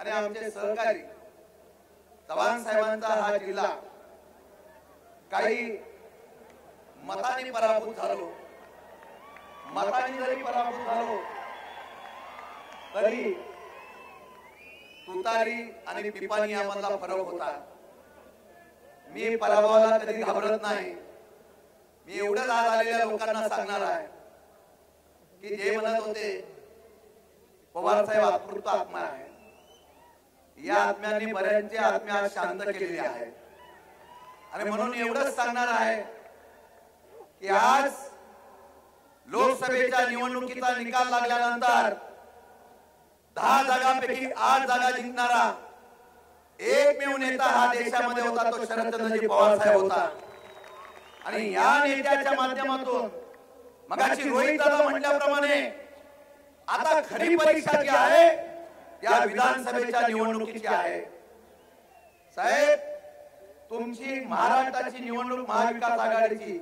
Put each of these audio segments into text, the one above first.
आणि आमचे सहकारी चव्हाण साहेबांचा हा जिल्हा काही मताने पराभूत झालो, मताने जरी पराभूत झालो तरी तुतारी आणि पिपाणी यामधला फरक होता। मी पराभवाला कधी घाबरत नाही। मी एवढं आज आलेल्या लोकांना सांगणार आहे की जे म्हणत होते पवार साहेब आकृत आत्मा आहे, या आत्म्याने बऱ्यांची आत्म्या शांत केलेली आहे आणि म्हणून एवढंच सांगणार आहे की आज लोकसभेच्या निवडणुकीचा निकाल लागल्यानंतर 10 जागांपैकी 8 जागा जिंकणारा एकमेव नेता हा देशामध्ये होता, तो शरदचंद्रजी पवार साहेब होता। आणि या नेत्याच्या माध्यमातून मगाशी रोहित दादा म्हटल्याप्रमाणे आता खरी परीक्षा जी आहे या विधानसभेच्या निवडणुकीची आहे। साहेब, तुमची महाराष्ट्राची निवडणूक महाविकास आघाडीची,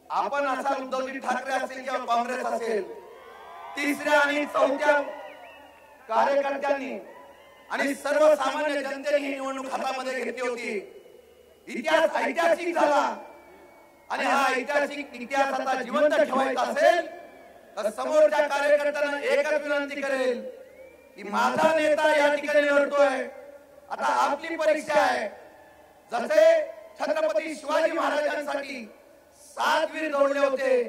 आपण असाल उद्धवजी ठाकरे असेल किंवा काँग्रेस असेल, तिसऱ्या आणि चौथ्या कार्यकर्त्यांनी आणि सर्वसामान्य जनतेने ही निवडणूक हातामध्ये घेतली होती। इतिहास ऐतिहासिक झाला आणि हा ऐतिहासिक इतिहास आता जिवंत ठेवायचा असेल तर समोरच्या कार्यकर्त्यांना एकच विनंती करेल की माझा नेता या ठिकाणी लढतोय, आता आपली परीक्षा आहे। जसे छत्रपती शिवाजी महाराजांसाठी 7 वीर जोडले होते,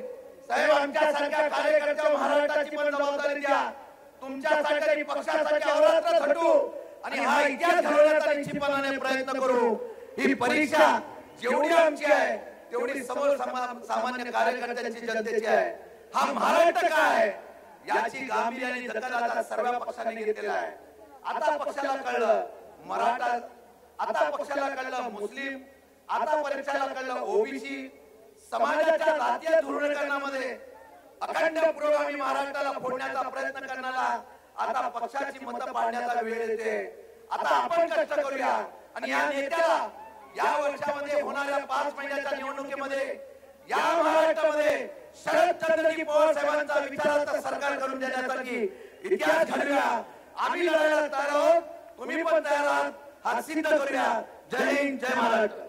साहेब आमच्यासारख्या कार्यकर्त्या महाराष्ट्राची पण जबाबदारी द्या, तुमच्यासाठी पक्षासाठी अवरात्र झटू आणि हा इतिहास घडवण्याचा निश्चितपणाने प्रयत्न करू। ही परीक्षा जेवढी आमची आहे तेवढी समोर सामान्य कार्यकर्त्यांची जनतेची आहे। हा महाराष्ट्र काय आहे याची गांभीर्याने दखल आता सर्व पक्षांनी घेतलेला आहे। आता पक्षाला कळलं मराठा, आता पक्षाला कळलं मुस्लिम, आता पक्षाला कळलं ओबीसी, समाजाच्या जातीय ध्रुवीकरणामध्ये अखंड पुरोगामी महाराष्ट्राला फोडण्याचा प्रयत्न करणारा आता पक्षाची मतं पाडण्याचा वेळ येते। आता आपण कष्ट करूया आणि या नेत्याला या वर्षामध्ये होणाऱ्या 5 महिन्याच्या निवडणुकीमध्ये या महाराष्ट्रामध्ये शरदचंद्रजी पवार साहेबांचा विचाराचं सरकार करून देण्यासाठी इतिहास घडवूया। आम्ही लढायला तयार आहोत, तुम्ही पण तयार आहात, हा सिद्ध करूया। जय हिंद, जय महाराष्ट्र।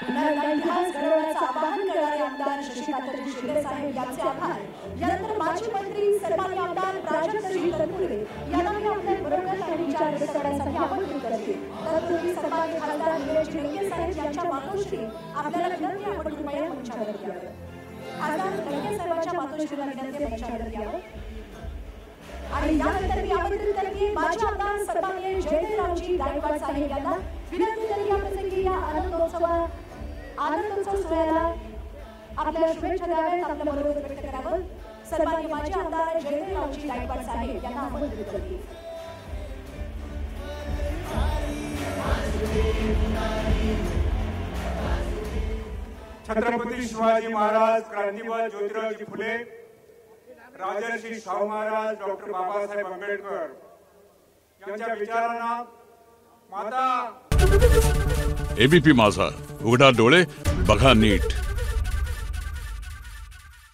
इतिहास घडवण्याचं आवाहन करणारे आमदार शशिकांतजी शिंदे साहेब यांचे आभार। यानंतर माजी मंत्री सन्माननीय आमदार प्राजक्तजी तनपुरे यांना मी आपल्या बरोबर काही विचार व्यक्त करण्यासाठी आमंत्रित करते। तत्पूर्वी सन्माननीय खासदार निलेश लंके साहेब यांच्या मातोश्री आपल्याला विनंती आपण कृपया मंचावरती यावं। खासदार लंके साहेबांच्या मातोश्रीला विनंती मंचावरती यावं आणि यानंतर मी आमंत्रित करते माजी आमदार सन्माननीय जयदेवरावजी गायकवाड साहेब यांना विनंती करते या प्रसंगी या आनंदोत्सव सोहळ्याला आपल्या शुभेच्छा द्याव्यात, आपल्या बरोबर व्यक्त करावं। सन्माननीय माजी आमदार जयदेवरावजी गायकवाड साहेब यांना आमंत्रित करते। छत्रपती शिवाजी महाराज, क्रांतिवीर ज्योतिरावजी फुले, राजर्षी शाहू महाराज, डॉक्टर बाबासाहेब आंबेडकर यांच्या विचारांना माता एबीपी माझा, उघडा डोळे बघा नीट।